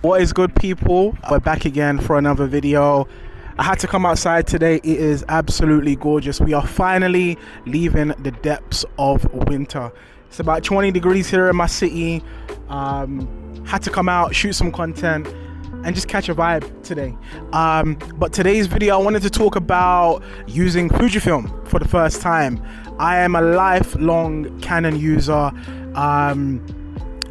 What is good, people? We're back again for another video. I had to come outside today. It is absolutely gorgeous. We are finally leaving the depths of winter. It's about 20 degrees here in my city. Had to come out, shoot some content, and just catch a vibe today. But today's video, I wanted to talk about using Fujifilm for the first time. I am a lifelong Canon user.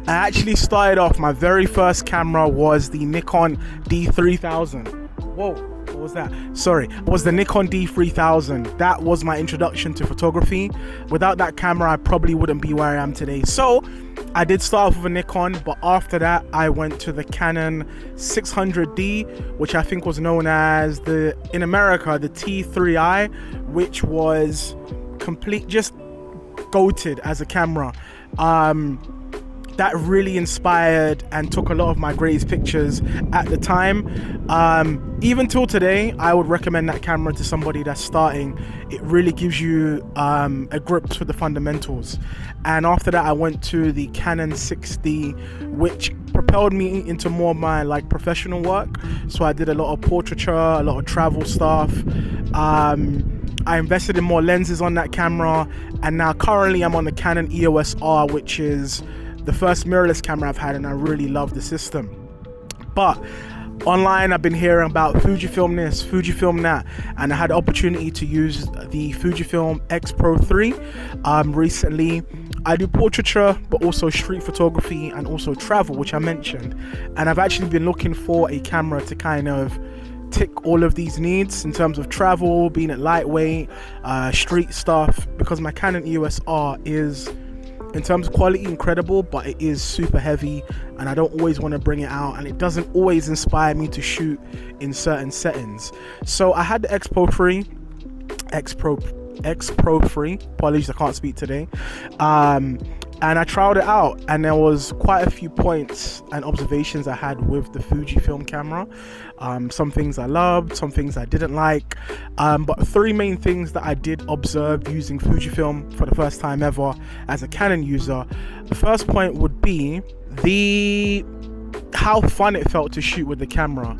I actually started off, my very first camera was the Nikon D3000. Whoa, what was that? Sorry, it was the Nikon D3000. That was my introduction to photography. Without that camera, I probably wouldn't be where I am today. So I did start off with a Nikon, but after that, I went to the Canon 600D, which I think was known as in America, the T3i, which was just goated as a camera. That really inspired and took a lot of my greatest pictures at the time. Even till today, I would recommend that camera to somebody that's starting. It really gives you a grip with the fundamentals. And after that, I went to the Canon 6D, which propelled me into more of my professional work. So I did a lot of portraiture, a lot of travel stuff. I invested in more lenses on that camera, and now currently I'm on the Canon EOS R, which is the first mirrorless camera I've had, and I really love the system. But online, I've been hearing about Fujifilm this, Fujifilm that, and I had the opportunity to use the Fujifilm X-Pro3 recently. I do portraiture, but also street photography and also travel, which I mentioned. And I've actually been looking for a camera to kind of tick all of these needs in terms of travel, being at lightweight, street stuff, because my Canon EOS R is, in terms of quality, incredible, but it is super heavy and I don't always want to bring it out, and it doesn't always inspire me to shoot in certain settings. So I had the X-Pro3, apologies, I can't speak today, and I trialed it out, and there was quite a few points and observations I had with the Fujifilm camera. Some things I loved, some things I didn't like, but three main things that I did observe using Fujifilm for the first time ever as a Canon user. The first point would be how fun it felt to shoot with the camera.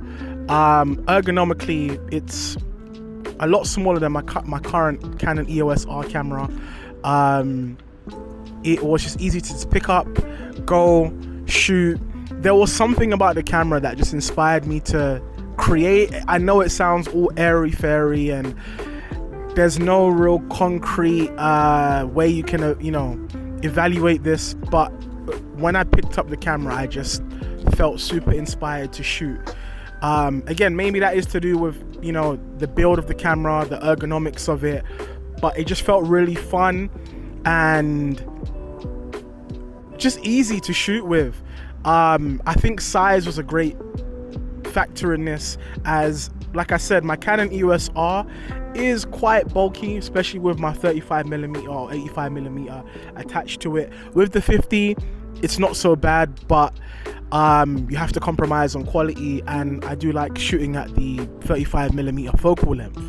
Ergonomically, it's a lot smaller than my current Canon EOS R camera. It was just easy to just pick up, go, shoot. There was something about the camera that just inspired me to create. I know it sounds all airy-fairy and there's no real concrete way you can, evaluate this, but when I picked up the camera, I just felt super inspired to shoot. Again, maybe that is to do with, the build of the camera, the ergonomics of it, but it just felt really fun and just easy to shoot with. I think size was a great factor in this, as like I said, my Canon EOS R is quite bulky, especially with my 35mm or 85mm attached to it. With the 50, it's not so bad, but you have to compromise on quality, and I do like shooting at the 35mm focal length.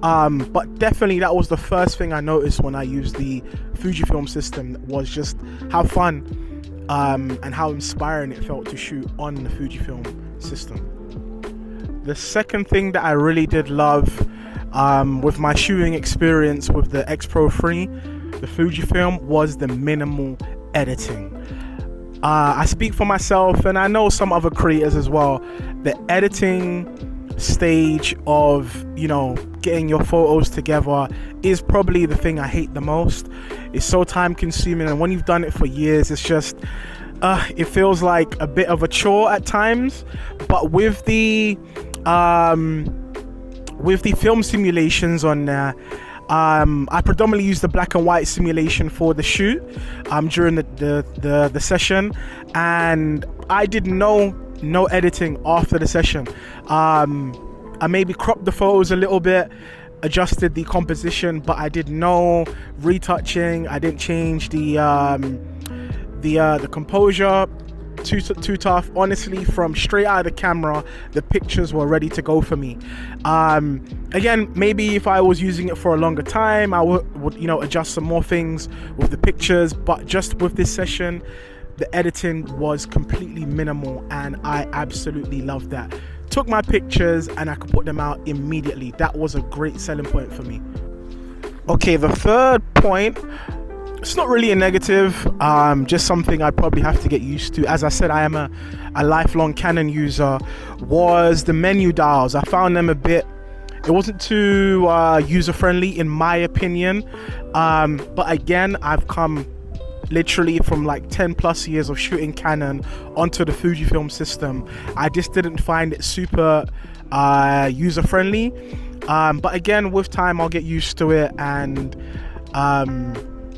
But definitely that was the first thing I noticed when I used the Fujifilm system, was just how fun and how inspiring it felt to shoot on the Fujifilm system. The second thing that I really did love with my shooting experience with the X-Pro3, the Fujifilm, was the minimal editing. I speak for myself, and I know some other creators as well. The editing stage of getting your photos together is probably the thing I hate the most. It's so time consuming, and when you've done it for years, it's just it feels like a bit of a chore at times. But with the film simulations on there, I predominantly use the black and white simulation for the shoot during the session, and I did no editing after the session. I maybe cropped the photos a little bit, adjusted the composition, but I did no retouching. I didn't change the composure. Too tough. Honestly, from straight out of the camera, the pictures were ready to go for me. Again, maybe if I was using it for a longer time, I would adjust some more things with the pictures, but just with this session, the editing was completely minimal, and I absolutely loved that. Took my pictures and I could put them out immediately. That was a great selling point for me. Okay, the third point, it's not really a negative, just something I probably have to get used to. As I said, I am a lifelong Canon user. Was the menu dials. I found them it wasn't too user-friendly in my opinion, but again, I've come literally from like 10 plus years of shooting Canon onto the Fujifilm system. I just didn't find it super user-friendly, but again, with time I'll get used to it and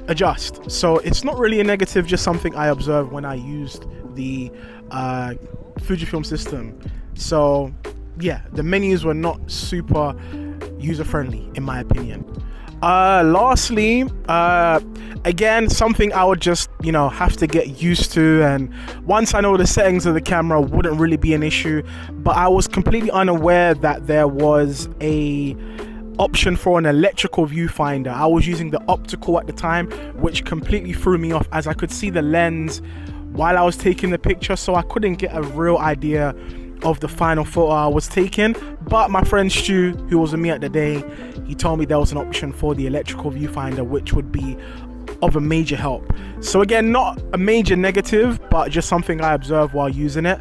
adjust. So it's not really a negative, just something I observed when I used the Fujifilm system. So yeah, the menus were not super user-friendly in my opinion. Lastly, again, something I would just, have to get used to, and once I know the settings of the camera, wouldn't really be an issue. But I was completely unaware that there was a option for an electrical viewfinder. I was using the optical at the time, which completely threw me off, as I could see the lens while I was taking the picture, so I couldn't get a real idea of the final photo I was taking. But my friend Stu, who was with me at the day, he told me there was an option for the electrical viewfinder, which would be of a major help. So again, not a major negative, but just something I observed while using it.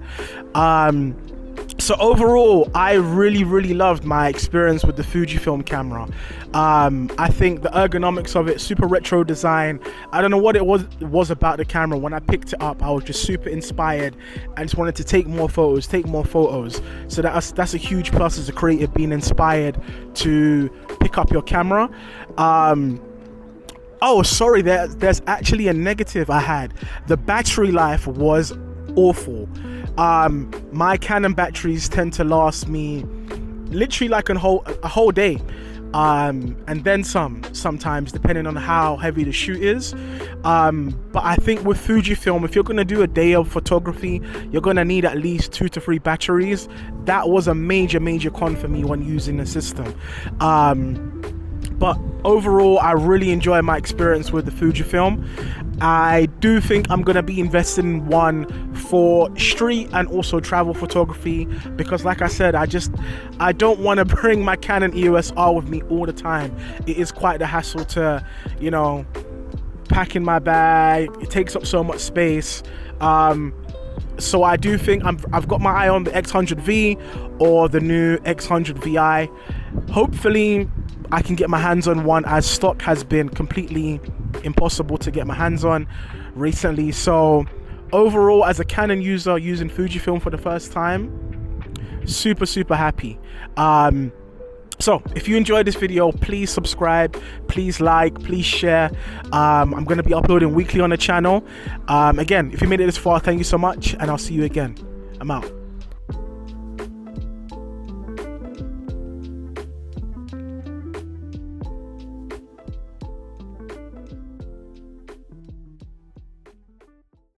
So overall, I really loved my experience with the Fujifilm camera. I think the ergonomics of it, super retro design. I don't know what it was about the camera. When I picked it up, I was just super inspired and just wanted to take more photos. So that's a huge plus as a creator, being inspired to pick up your camera. Oh, sorry, there's actually a negative I had. The battery life was awful. My Canon batteries tend to last me literally like a whole day, and then sometimes, depending on how heavy the shoot is. But I think with Fujifilm, if you're going to do a day of photography, you're going to need at least 2 to 3 batteries. That was a major con for me when using the system. But overall, I really enjoy my experience with the Fujifilm. I do think I'm going to be investing in one for street and also travel photography, because like I said, I don't want to bring my Canon EOS R with me all the time. It is quite the hassle to, pack in my bag. It takes up so much space. So I do think I've got my eye on the X100V or the new X100VI. Hopefully I can get my hands on one, as stock has been completely impossible to get my hands on recently. So overall, as a Canon user using Fujifilm for the first time, super happy. So if you enjoyed this video, please subscribe, please like, please share. I'm going to be uploading weekly on the channel. Again, if you made it this far, thank you so much, and I'll see you again. I'm out.